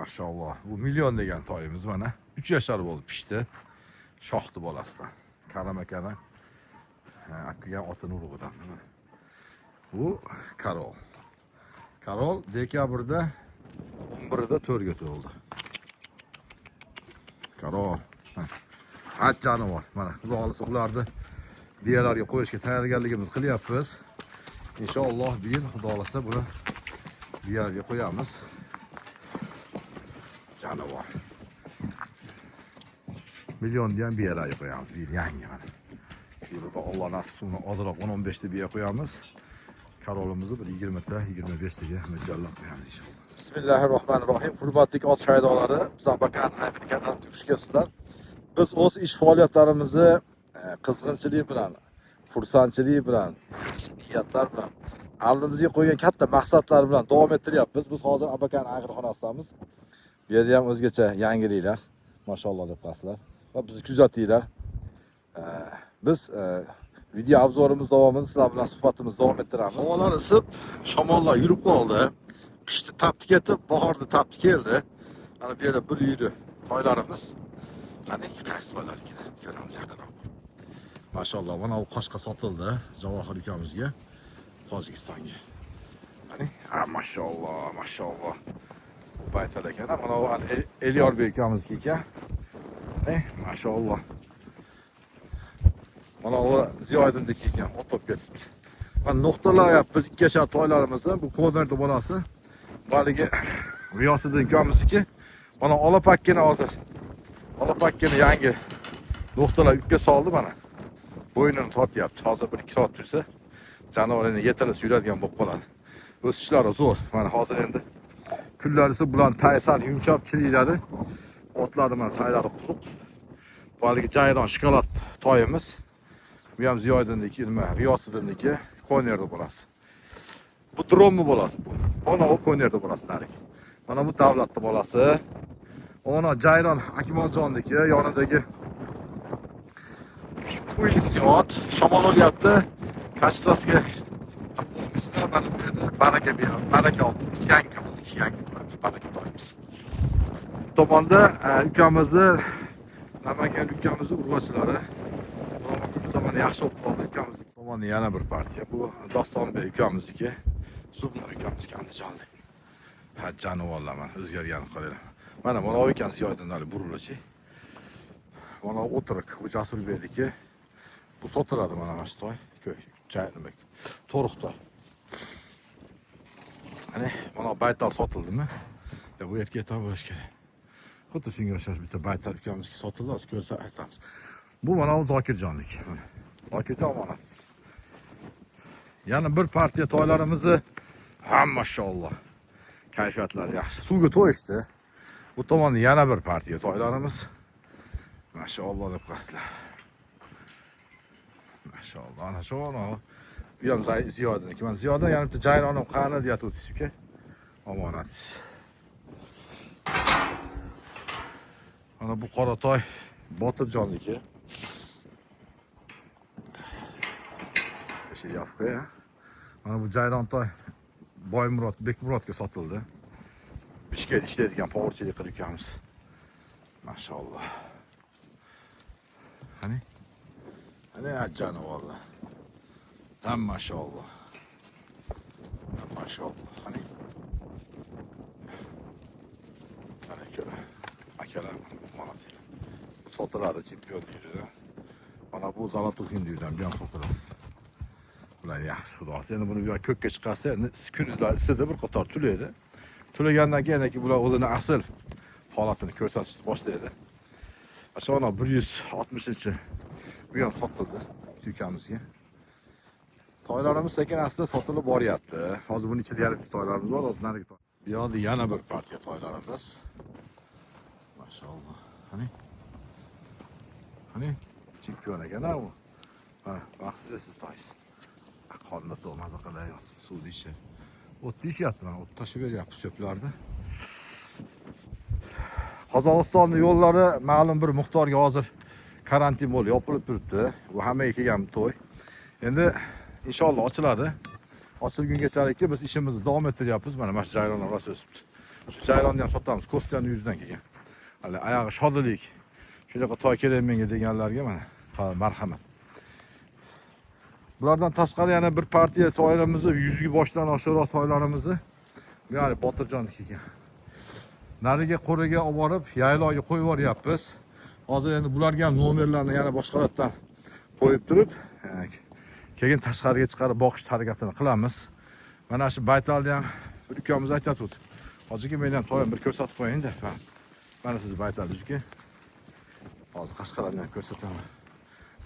maşallah. Bu milyon degan toyimiz mana. 3 yashar bo'ldi, pishdi. Shoxdi bolasidan. Karam akadan. Akkagan otini urug'idan. Bu Karol. Karol dekabrda 11'da 4ga to'ldi. Karol. Ha jonivor. Mana xudo xolisa ularni biyalarga qo'yishga tayyorgarligimiz qilyapmiz. İnşallah bir yıl xudo xolisa buni biyalarga qo'yamiz. Canavar. Milyon diyen biyalarga qo'yamiz. Bir yangi mana. Burada Allah nasip sonra azroq 10-15 ta biya qo'yamiz. Karolimizni bir 20 ta, 25 taga mo'ljallab qo'yamiz inshaalloh. Bismillahirrohmanirrohim. Hurmatli ot shaydolari, biz Abakan Amerikadan xush kelibsizlar. Biz o'z ish faoliyatlarimizni qizg'inchilik bilan, xursandchilik bilan, yaxshi niyatlar bilan, oldimizga qo'ygan katta maqsadlar bilan davom ettiryapmiz. Biz hozir Abakan ag'irxonasidamiz. Bu yerda ham o'zgacha yangiliklar, mashalloh deb qo'yasizlar va bizni kuzatinglar. Biz video obzorimiz davomida sizlar bilan suhbatimizni davom ettiramiz. Havolar isib, shamollar yurib qoldi. Qishni tapti ketib, bahorda tapti keldi. Mana bu yerda bir yuri toylarimiz. Qani qaysi toylar ekan? Ko'ramiz yaqinroq. Maşallah, mana bu qoshqa sotildi Javohir ukamizga, Tojikistonga. Qani, ha maşallah, maşallah. Baytal ekan, mana bu Elyorbek ukamizga ekan. Maşallah. Mana bu Ziyoidindiki ekan, otib ketibdi. Mana nuqtalar yapmiz, ikki yashar toylarimizni, bu ko'rnerda bolasi. Baligi Riyosidin ukamizniki. Mana olapakkani hozir. Olapakkani yangi nuqtalar ipga soldi mana. Bo'ynini tortyapti. Hozir 1-2 soat tursa, janovarini yetilib yuradigan bo'lib qoladi. O'sishlari zo'r. Mana hozir endi kunlarisi bilan taysal yumshab chililadi. Otlarni mana taylari quruq. Baligi jayron shokolad toyimiz. Bu ham Ziyoidindiki, nima, Riyosidindiki, Konerda bo'lasi. Bu dromni bo'lasi bu. Mana o Konerda bo'lasi narik. Mana bu davlatning bolasi. Ona jayron Akmaljonniki yonidagi Tuyliski ot, shamol olyapti. Kashsasiga baraka berib, baraka oldik. Yangi oldik, yangi baraka toyimiz. Tomonda ukamizni, Namangan ukamizni urg'ochlari. Muloqotimiz mana yaxshi bo'lib qoldi ukamiz. Tomonda yana bir partiya. Bu Dostonbek ukamizniki, Zubno ukamizniki Andijonlik. Ha jonivorlar mana o'zgarganini qaranglar. Mana bu ekan Ziyoidinlar burilishi. Mana o'tiriq, bu Jasurbekniki. Bu sotiladi mana shu toy. Jaynimek. To'riq toy. Qani, mana baytal sotildimi? Ya bu yerga toy bo'lish kerak. Xuddi shunga o'xshash bitta baytal ukamizga sotildi, hozir ko'rsa aytamiz. Bu mana Zokirjonlik. Zokirjon omonasiz. Yana bir partiya toylarimizni ham maşallah. Kayfiyatlar yaxshi. Suvga to'yishdi. Bu tomonda yana bir partiya toylarimiz. Maşallah deb qo'yasizlar. Maşallah. Ana shu ona. Bu ham Ziyodaniki. Mana Ziyodan yana bitta jayronim qani deyapti o'tishga. Omonat. Mana bu qora toy Botirjonniki. Şey yapıyor ya. Mana bu jayron toy Boymurod, Bekmurodga sotildi. Bishkek ishlaydigan povorchilik qilib ekanmiz. Maşallah. Hani? Hani jonivorlar. Ham maşallah. Ham maşallah. Hani? Mana ko'ra. Akalar mana deydi. Sotiladi chempion deydi. Mana bu Zalatuxin deydigan bu ham sotiladi. Bular yaxshi xudosi. Endi buni bu ko'kka chiqarsa, kunida isida bir qator tulaydi. Tulagandan keyin bular o'zini asl holatini ko'rsatishni boshlaydi. Ashona 160-chi bu ham sotildi ukamizga. Toylarimiz sekin asta sotilib boryapti. Hozir buning ichida yarim toylarimiz bor, hozir narigi toy. Bu yerda yana bir partiya toylarimiz. Maşallah. Hani chempion ekan u. Ha, baxtsiz toysiz. Qonda to'maza qilayapti, suvni ichi. O't deyishyapti, mana o't tashib beryapti cho'plarni. Qozog'istonning yo'llari ma'lum bir miqdorga hozir karantin bo'lib yopilib turibdi. Bu hammaga kelgan to'y. Endi inshaalloh ochiladi. Ochilgungacha biz ishimizni davom ettiryapmiz. Mana shu jayronlar rosa o'sibdi. Şu jayronni ham sotamiz. Kostyani yuzidan kelgan. Hali oyog'i shodilik. Shunaqa toy kerak menga deganlarga mana marhamat. Bulardan tashqari yana bir partiya soylarimizni, yuzgi boshdan oshiqroq soylarimizni ya'ni Botirjonniki ekan. Nariga qo'riga olib borib, yayloqqa qo'yib yuboryapmiz. Hozir endi bularga ham nomerlarni yana boshqalardan qo'yib turib, keyin tashqariga chiqarib boqish harakatini qilamiz. Mana shu baytalni ham bir ukamiz aytadi. Hozirgi men ham to'yim bir ko'rsatib qo'ying-da. Mana siz baytalniki. Hozir Qashqalarni ham ko'rsataman.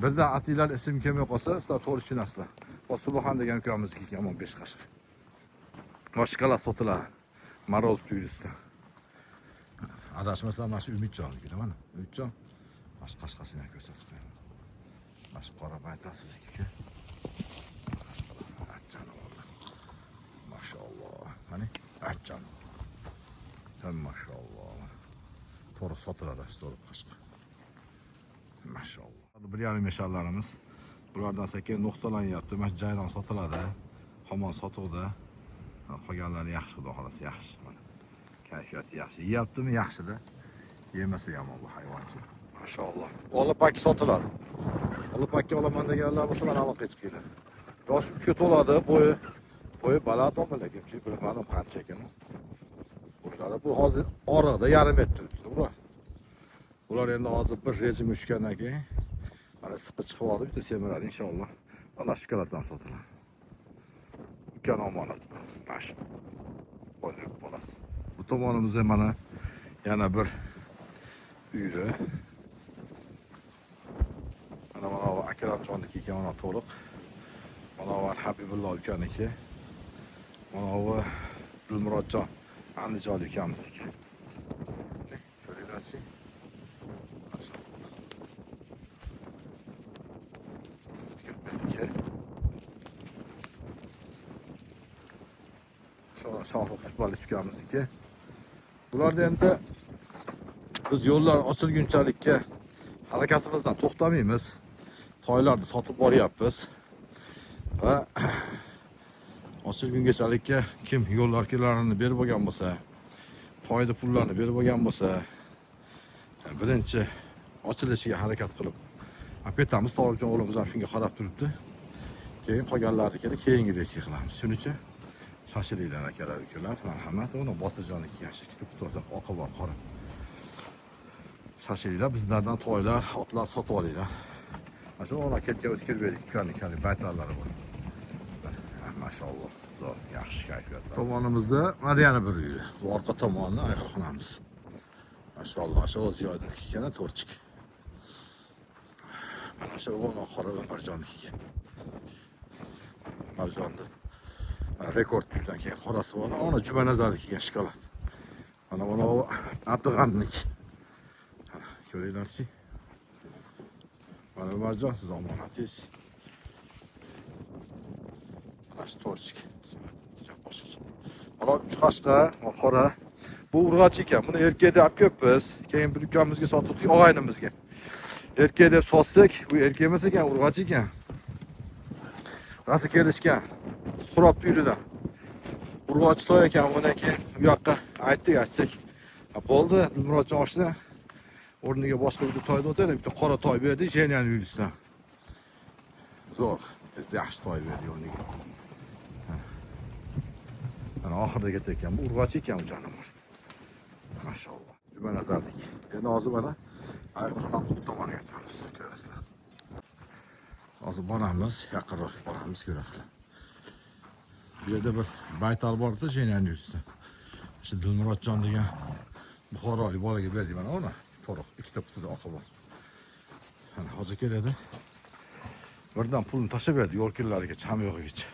Birdan atiylar ism kelmay qolsa, sizlar to'g'ri tushunasizlar. Subhan degan ukamizniki ekan, 5 qashq. Boshqalar sotiladi. Maroz tuyusida. Adashmasam mana shu Umidjonniki mana. Umidjon. Mana shu Qashqasini ham ko'rsatib qo'yaman. Mana shu qora baytal sizniki. Qashqalar achchanavorlar. Maşallah. Hani achchan. Hem maşallah. To'g'ri sotiladi, to'g'ri qashqa. Maşallah. 1,5 meshallarimiz. Bulardan sekin nuqtalanyapti. Mana jayron sotiladi. Hamon sotuvda. Qolganlari yaxshi, xudo xolasa yaxshi. Mana kayfiyati yaxshi. Yeyaptimi? Yaxshi-da. Yemasa yomon bu hayvonchi. Maşallah. Olapaki sotiladi. Olapaki olaman deganlar bo'lsa mana aloqaga chiqinglar. Yosh 3 ga to'ladi, bo'yi baland olmalar kimchi bilmadim qancha ekan. Bo'ylari bu hozir oriqda yarim metr turibdi bular. Bular endi hozir bir rejim tushgandan keyin mana siqi chiqib oldi, bitta semiradi inshaalloh. Mana shokolad ham sotiladi. Ukam omonat. Maşallah. Qo'yib bo'lasiz. Bu tomonimizda mana yana bir uyri. Mana bu Akramjonniki ekan, mana to'liq. Mana bu Habibulloh ukaniki. Mana bu Dilmurodjon Andijonlik ukamizniki. Ko'ringlarchi. Shohruh futbolchi ukamizniki. Bularda endi biz yo'llar ochilgunchalikka harakatimizdan to'xtamaymiz. Toylarni sotib boryapmiz. Va ochilgungachalikka kim yo'llar kilarini berib bo'lgan bo'lsa, toyda pullarni berib bo'lgan bo'lsa, birinchi ochilishiga harakat qilib apetamiz. To'g'rijon o'g'limiz ham shunga qarab turibdi. Keyin qolganlarnikini keyingi reysga qilamiz. Shuning uchun shoshilinglar akalar, ukalar. Marhamat, uni Botirjonniki yaxshi ikkita puto'rda oqi bor qora. Shoshilinglar, bizlardan toylar, otlar sotib olinglar. Mana shu ona ketga o'tkir berdik, ukanliklarning baytallari bor. Maşallah. Zo'r, yaxshi kayfiyat. Tomonimizda mana yana bir uy. Bu orqa tomonni ayqirxonamiz. Maşallah, shu Ziyodatniki ekan, to'rchik. Mana shu o'g'on qora Umarjonniki ekan. Umarjonni rekord tuydan keyin qorasi bor. Ona Jumanazarniki ekan, shokolad. Mana bu Abdug'andniki. Ko'ringlarchi. Mana Umarjon, siz omonatingiz. Mana to'rchik. Mana 3 qashqa, qora. Bu urg'och ekan. Buni erkakda olib kelibmiz. Keyin bir ukamizga sotdik, og'aynimizga. Erkak deb sotsak, bu erkak emas ekan, urg'och ekan. Nasıl kelishgan? Suqrot uylidan. Urg'och to'y ekan, buniki bu yoqqa aytsak. Bo'ldi, Dilmurodjon oshda. O'rniga boshqa bir toyda o'tadi, bitta qora toy berdi, Jenyaning uylisidan. Zo'r, yaxshi toy berdi o'rniga. Mana oxirida ketayotgan bu urg'och ekan bu jonimlar. Maşallah. Jumanazardik. Endi hozir mana ayqirxon qilib tomoniga o'tamiz, ko'rasizlar. Hozir boramiz, yaqinroq boramiz, ko'rasizlar. Bu yerda bir baytal bor-da, Jenyaning uylisidan. Shu Dilmurodjon degan Buxorolik bolaga berdik mana uni. To'liq ikkita putida oqi bor. Mana hozir keladi. Birdan pulni tashlab berdi yo'l kirlariga, cham yo'g'igacha.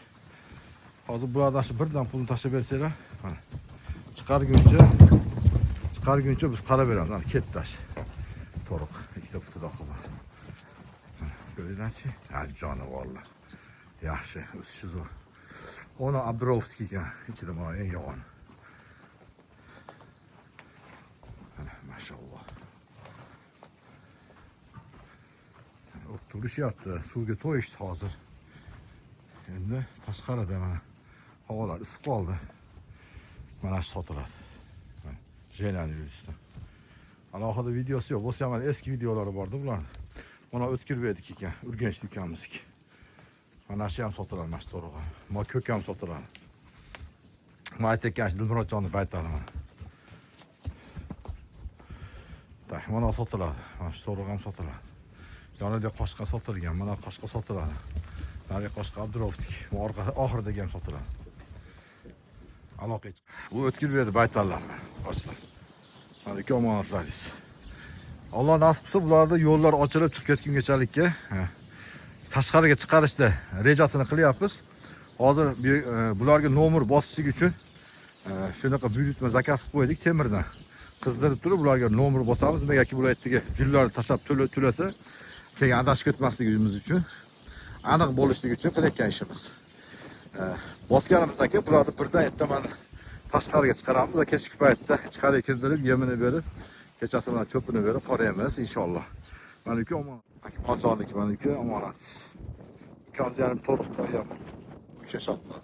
Hozir bulardan shu birdan pulni tashlab bersanglar, mana chiqarguncha biz qarab beramiz. Mana ketdash. To'liq ikkita putida oqi bor. Ko'ringlarchi, jonivorlar. Yaxshi, o'sishi zo'r. Ona Abdurovniki ekan, ichida mana eng yomon. Maşallah. Turishyapti, suvga to'yishdi hozir. Endi tashqarida mana havolar isib qoldi. Mana shu sotiladi. Jeylaniyor işte. Alohida videosi yo'q. Bo'lsa ham eski videolari bordi bularning. Mana o'tkir berdik ekan. Urganch ukamnizniki. Mana shu ham sotiladi, mana shu to'rg'a. Mana ko'k ham sotiladi. Mana aytgan Dilmurodjonning baytlari mana. Tak, mana sotiladi. Mana shu to'rg'a ham sotiladi. Yonida qoshqa sotilgan, mana qoshqa sotiladi. Nari qoshqa Abdurovnik, orqa oxiridagi ham sotiladi. Aloqa. Bu o'tkir berdi baytallar. Qochlar. Mana ikki omonatlaringiz. Alloh nasib qilsa bularda yo'llar ochilib chiqib ketgungachalikka tashqariga chiqarishda rejasini qilyapmiz. Hozir bularga nomer bosishlik uchun shunaqa buyurtma zakaz qilib qo'ydik temirdan. Qizdirib turib bularga nomer bosamiz. Negaki bular yerga gullarni tashlab to'lasa, keyin adashib ketmasligimiz uchun, aniq bo'lishligi uchun qilayotgan ishimiz. Bosganimizdan keyin bularni birdan ertaman tashqariga chiqaramiz va kechki paytda ichkariga kirdirib, yemini berib, kechasi bilan cho'pini berib qoraymiz inshaalloh. Meniki omonat. Akmaljoniki meniki omonat. Ikkaljarim to'liq to'yam. 3 yashapman.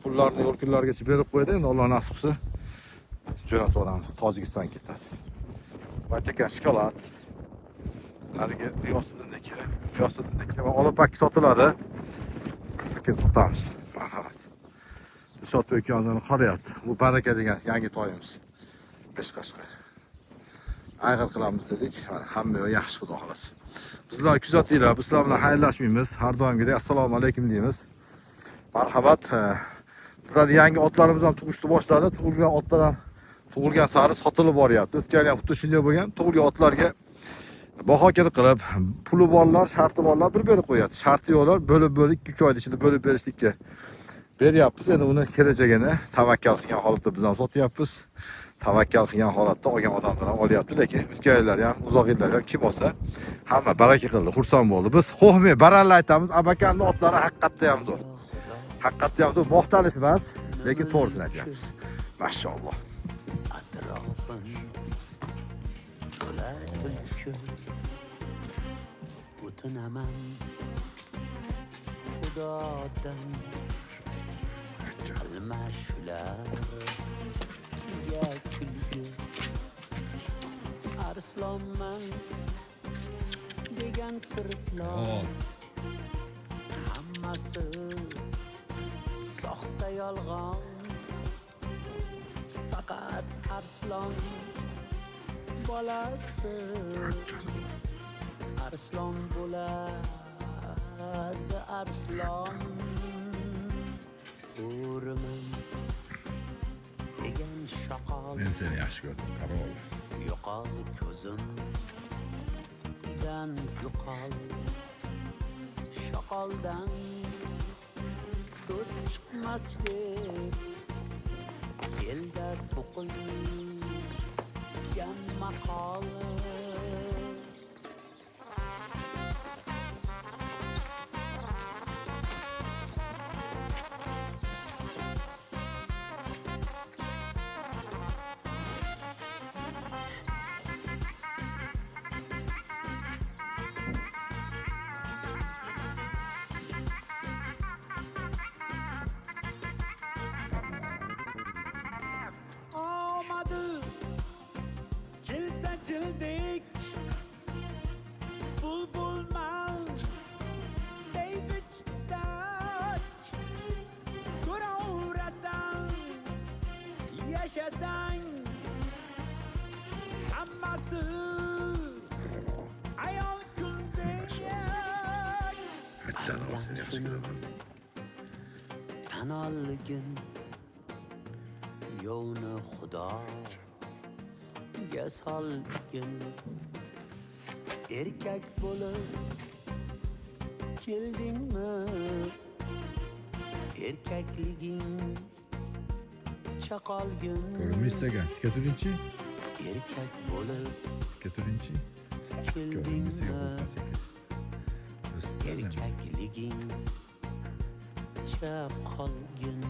Pullarni yo'lkunlargacha berib qo'ydi. Endi Alloh nasib qilsa jo'natib yuboramiz. Tojikistonga ketadi. Vataka shokolad. Haliga Riyosatdagi va olapakki sotiladi. Keyin sotamiz. Marhamat. Dilshodbek yozini qarayapti. Bu baraka degan yangi to'yimiz. Peshqashqa. Ayg'ir qilamiz dedik. Hamma yaxshi xudo xolasi. Bizlar kuzatinglar, bizlar bilan xayrlashmaymiz. Har doimgidek assalomu alaykum deymiz. Marhamat. Bizlarning yangi otlarimiz ham tug'ishni boshladi. Tug'ilgan otlar ham tug'ilgan sari sotilib boryapti. O'tgan ham xuddi shunday bo'lgan. Tug'ilgan otlarga baho qilib, puli borlar, sharti borlar bir berib qo'yadi. Sharti yo'qlar bo'lib 2 oy ichida bo'lib berishlikka beryapmiz. Endi uni kelajagini tavakkal qilgan holatda biz ham sotyapmiz. Tavakkal qilgan holatda olgan odamlar ham olyapti, lekin o'tganlar ham, uzoq yillar ham kim olsa, hamma baraka qildi, xursand bo'ldi. Biz xo'may baralla aytamiz, abakanning otlari haqiqatda ham zo'r. Haqiqatda ham zo'r, mo'xtalish emas, lekin to'g'risini aytyapmiz. Mashalloh. O'tinaman Xudodan qilma shularga kulgi arslonman degan sirtlar hammasi soxta yolg'on faqat arslon bolasi arslon bo'ladi arslon o'riman degan shoqol Men seni yaxshi ko'rdim, Karol. yo'qol ko'zimdan yo'qol shoqoldan do'st chiqmas deb elda to'qilgan maqol Cildek bulbulman David'dak ko'raverasan yashasang hammasi ayol kundek tan olgin yo'ni xudo solgin erkak bo'lib keldingmi erkakliging chaqolgin Ko'rmistagan, keturinchi? Erkak bo'lib Keturinchi? keldingmi erkakliging chaqolgin